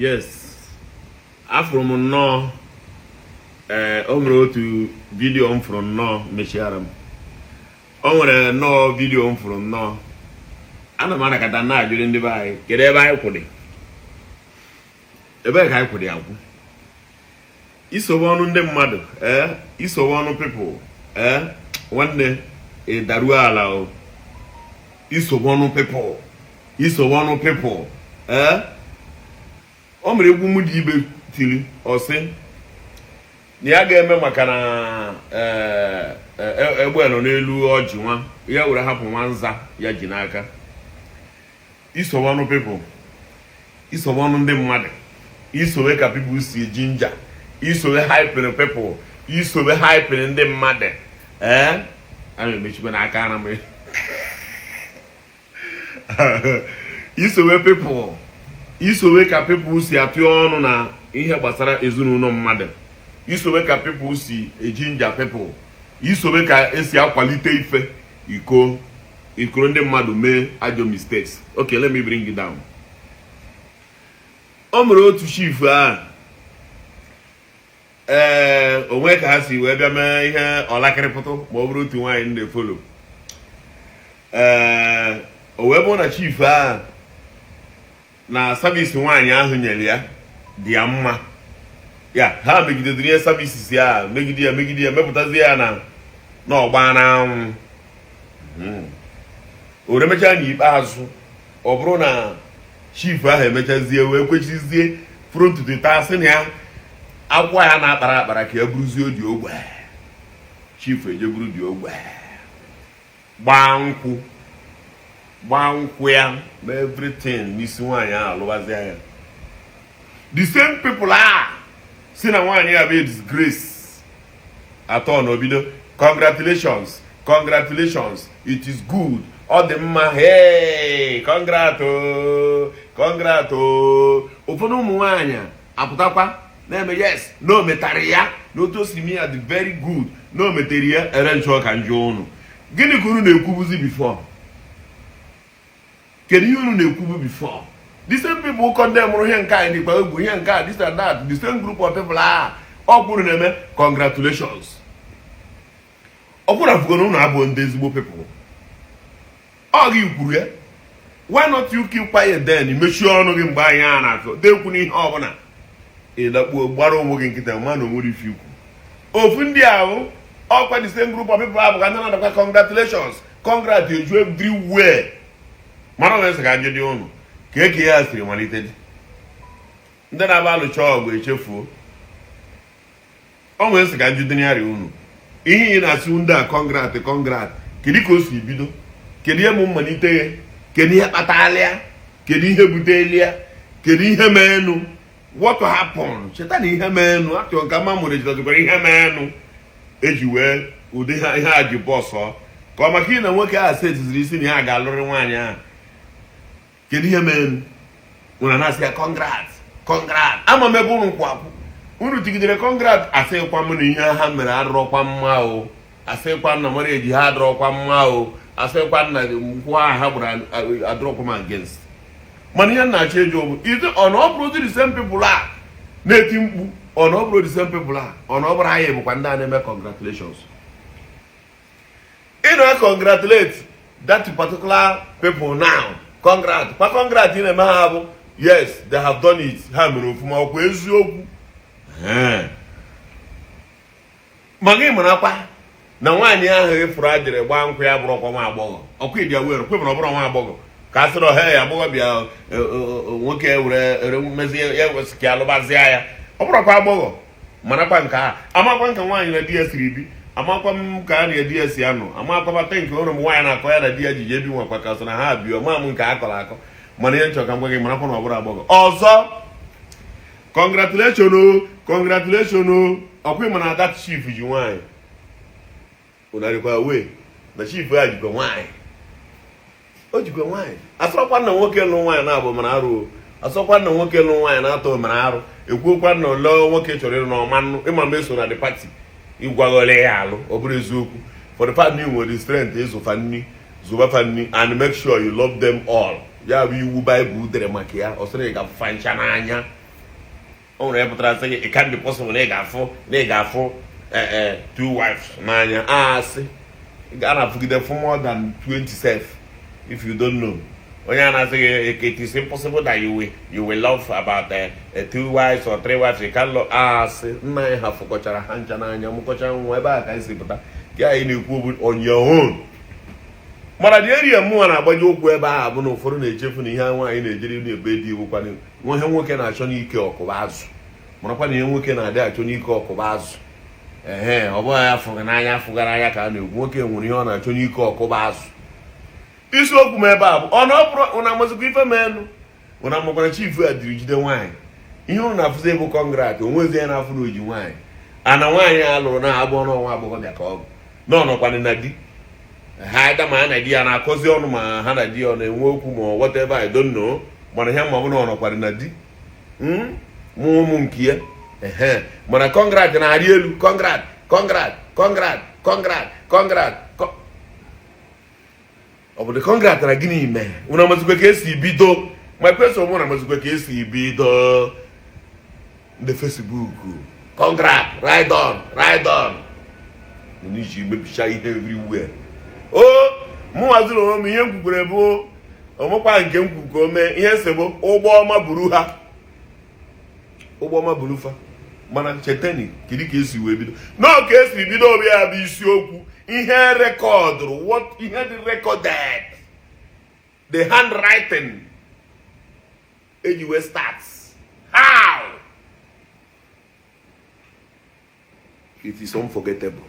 Yes. Afro m nnọọ o nwere otu vidio m fụrụ nnọọ mechiara m. O nwere nnọọ vidio m fụrụ nnọọ. Ana m anakọta na-ajụrụ ndị be anyị kedu ebe anyị kwụdị? Ebe ka anyị kwụdị akwụ? Isowe ọnụ ndị mmadụ, isowe ọnụ people, nwanne daruo ala o. Isowe ọnụ people, isowe ọnụ people, o mere egwu m dị ibe tiri ọsị na ya ga-eme maka na egbe nọ n'elu ọjị nwa ya were hapụ nwa nza ya ji n'aka. Isowe ọnụ people, isowe ọnụ ndị mmadụ, isowe ka people si jinja, isowe hyping people, isowe hyping ndị mmadụ. A na-emechikwa n'aka na m isowe people, isowe ka people si atụ ọnụ na ihe gbasara ezinụlọ mmadụ, isowe ka people si ejinja people, isowe ka esi akwalite ife ikoro ndị mmadụ mee ajọ mistakes. Okay, let me bring it down. O mere otu chief onwe ka ha si wee bịa mee ihe ọlakịrịpụtụ ma ọ bụrụ otu nwaanyị ndị folo. O wee bụ na chief na savisi nwaanyị ahụ nyere ya dị ya mma ya, ha megidedịrị ihe services ya megide ya mepụtazie ya na ọgba n'anwụ. O remechaa n'ikpeazụ ọ bụrụ na chief ahụ emechazie wee kwechizie front to tasị na ya akwa ya na-akpara akpara ka ya buruzie dị ogbe. Chief ejeburu dị ogbe gbaa nkwụ ya ma everything n'isi nwaanyị ahụ alụbazie ya. The same people si na nwaanyị ya bụ disgrace atọ n'obido congratulations, it is good, ọ dị mma, hey congrats. Ụfọdụ ụmụ nwaanyị apụtakwa na-eme yes na o metara ya n'otu o si mee ya dị very good na o metere ya ere nchọ ka njọ ụnụ. Gịnị ka unu na-ekwubuzi before? Kedu ihe unu na-ekwubu before? The same people condemn ihe nke anyị dịkwa egwu ihe nke this and that, the same group of people ọ kwuru na-eme congratulations. Ọ kwuru afụgo unu abụ ndị ezigbo people. Ọ gị kwuru ya, why not you keep quiet then? Mechie ọnụ gị mgbe anyị na-atụ dekwu n'ihe ọbụla ịdakpuo gbara onwe gị nkịta ma na onwere ife ikwu. Ofu ndị ahụ ọkwa the same group of people abụ ka ndị na-adakwa congratulations, congrats eju everywhere. Mara onwe sị ka ajụ dị ụnụ ka eke ya siri malite dị. Ndị na-aba alụcha ọgụ echefuo. O nwere sị ka ajụ dị n'arịa ụnụ ihe ị na-asị ndị a congrats kedu ka o si bido, kedu ihe mụ mmalite ya, kedu ihe kpatara ya, kedu ihe butere ya, kedu ihe meenụ, what happened? Cheta na ihe meenụ atụ nke ama mụrụ ejitazikwara ihe meenụ eji wee ụdị ihe a ji bọsọ ka ọ maka ị na nwoke a setiziri isi na ya ga-alụrị nwaanyị ahụ. Kedu ihe meenụ? Unu na-asị ya congrats. Ama m ebe unu kwapụ unu tigidere congrats asịkwa m na ihe ha mere adọrọkwa mma o, asịkwa na mara eji ha adọrọkwa mma o, asịkwa na nkwụ ha gbara adọrọkwa m against. Mana ihe na-achọ eji ọ na ọ bụrụ the same people na-eti mkpu, ọ na ọ bụrụ the same people ọ na ọ bụrụ anyị bụkwa ndị a na-eme congratulations. Ị na-congratulate that particular people now. Congrats ị na-eme ha bụ yes they have done it, ha mere ofuma ọkwa eziokwu. Ma gị marakwa na nwaanyị ahụ ịfụrụ ajịrị gbaa nkwụ ya bụrụkwa nwa agbọghọ, ọkwa ịbịa were kwebụrụ ọ bụrụ nwa agbọghọ ka a sịrị ọha ya agbọghọ bịa nwoke were mezie ya wesị ka alụbazie ya, ọ bụrụkwa agbọghọ. Marakwa nke a amakwa nka nwaanyị na di ya siri bi, amakwa m ka a na-edi ya si anụ, amakwabata nke ụrụ m nwaanyị na-akọ ya na di ya ji ebi nwakwa ka so na ha bịa ma m nke akọrọ akọ. Mana ihe nchọ ka m gwa gị marakwa na ọ bụrụ agbọghọ ọzọ. Congratulations ọkwa ịma na that chief ji nwaanyị ụnarịkwa wee na chief ya jikwa nwaanyị, o jikwa nwaanyị. Asọkwa na nwoke lụ nwaanyị na-abụ mara arụ, asọkwa na nwoke lụ nwaanyị na-atọ mara arụ, ekwuokwa na ole nwoke chọrọ ịrụ n'ọmanụ ịma ma eso na the party ịgwaghọle ya alụ. Ọ bụrụ eziokwu for the fact na ị nwere strength ịzụfa nni zụbafa nni and make sure you love them all. Ya bụ iwu Baịbụl dere maka ya, ọ sịrị ga fancha n'anya o nwere pụtara sị it can be possible na ị ga-afụ two wives n'anya asị ị ga na-afụgide for more than 20 self if you don't know. Onye a na-asị gị it is impossible that you will love about two wives or three wives. You can love asị nna anyị ha fụkọchara ha ncha n'anya mụkọcha nwa ebe a ka anyị si pụta ka anyị na-ekwu bụ on your own. Mana dị eri mmụọ na-agbanye okwu ebe ahụ bụ na ụfọdụ na-echefu na ihe nwaanyị na-ejere n'ebe dị iwu nwa ihe nwoke na-achọ n'ike ọkụba azụ marakwa na ihe nwoke na-adị achọ n'ike ọkụba azụ ọ bụghị ya fụgara n'anya fụgara anya ka a na-ekwu nwoke nwere ihe ọ na-achọ n'ike ọkụba azụ. Isiokwu m ebe a bụ ọ na ọ bụrụ ụna amazikwa ife menụ ụna amakwara chifu a dịrị jide nwaanyị ihe ụnụ na-afụzi bụ kọngrat onwezi ya na-afụ na oji nwaanyị ana nwaanyị a lụrụ na abụọ n'ọnwa agbọghọbịa ka ọ bụ na ọ nọkwanị na di ha ada ma ha na di ya na-akọzi ọnụ ma ha na di ya ọ na-enwe okwu ma whatever I don't know mana ihe ma bụ na ọ nọkwanị na di mụ ụmụ nke ya mana kọngrat na-arị elu kọngrat ọ bụ kọngrat na gịnị mee ụna amazikwa ka esi bido ma kwesịrị mụ na amazikwa ka esi bido ndị Facebook kọngrat ride on n'iji mebicha ihe everywhere. Mụ nwaziri onwe m ihe m kwukwere bụ ọmụkwa nke m kwu ka o mee ihe nsị bụ ụgbọ ọma buru fa mana chetani kedu ka esi wee bido n'o ka esi bido obi ya bụ isiokwu ihe rekọdụrụ ihe dị recorded the handwriting eji wee start how it is unforgettable.